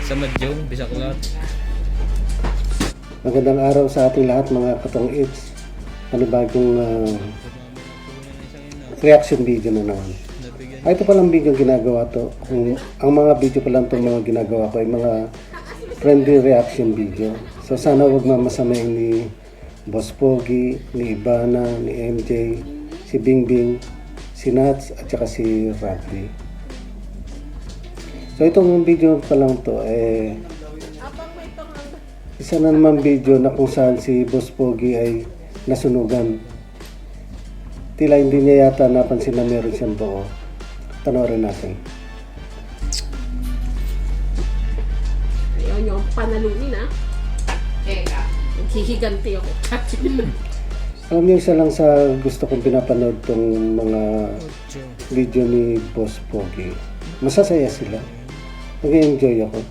Sa Madyong, Bisaklat. Magandang araw sa ating lahat mga katong its. Panibagong reaction video na naman. Ito palang video ginagawa to. Ang mga video pa lang itong mga ginagawa ko ay mga friendly reaction video. So sana huwag mamasamayin ni Boss Pogi, ni Ibana, ni MJ, si Bingbing, si Nats at saka si Radley. So itong video pa lang to isa na naman video na kung saan si Boss Pogi ay nasunugan. Tila hindi niya yata napansin na meron siyang buo. Panoorin natin. Ayaw niyo ang panalunin ha. Teka. Hihiganti ako. Alam niyo, isa lang sa gusto kong pinapanood tong mga video ni Boss Pogi. Masasaya sila. Nag-enjoy ako.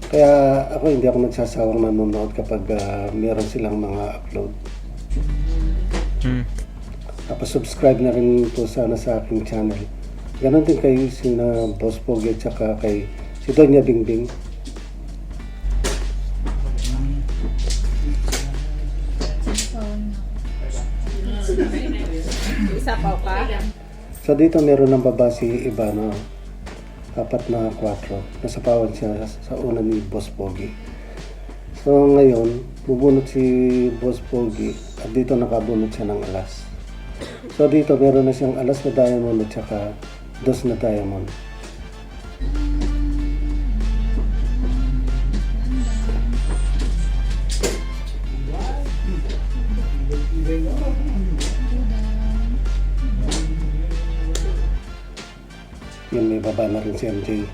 Kaya ako hindi ako nagsasawang nanonood kapag meron silang mga upload. Tapos subscribe na rin po sana sa aking channel. Ganon din kayo sina Boss Pogi at saka kay si Donya Bingbing. Isa pa ka? So dito meron ng baba si Ibana. 4 na 4. Nasapawan siya sa una ni Boss Pogi. So ngayon, bubunot si Boss Pogi at dito nakabunot siya ng alas. So dito meron na siyang alas na diamond at saka dos na diamond. Yun, may baba na rin si MJ.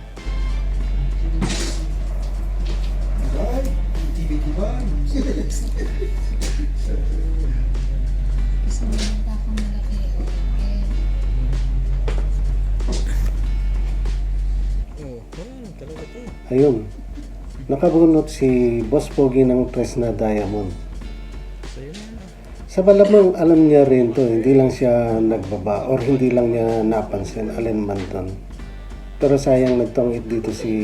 Ayun, nakabunot si Boss Pogi ng 3 na diamond. Sa malamang alam niya rin to, hindi lang siya nagbaba or hindi lang niya napansin, alin man doon. Pero sayang nagtongit dito si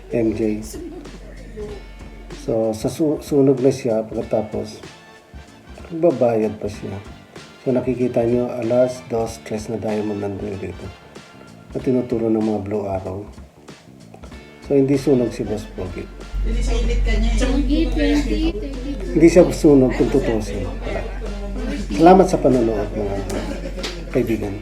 MJ. So sa sunog na siya pagkatapos magbabayad pa siya. So nakikita nyo alas, dos, 3 na diamond nandun dito na tinuturo ng mga blue arrow. So hindi sunog si Boss Pogi. Hindi sa init ka niya. 20, 30. Hindi siya sunog kung tutusin. Salamat sa panonood mga kaibigan.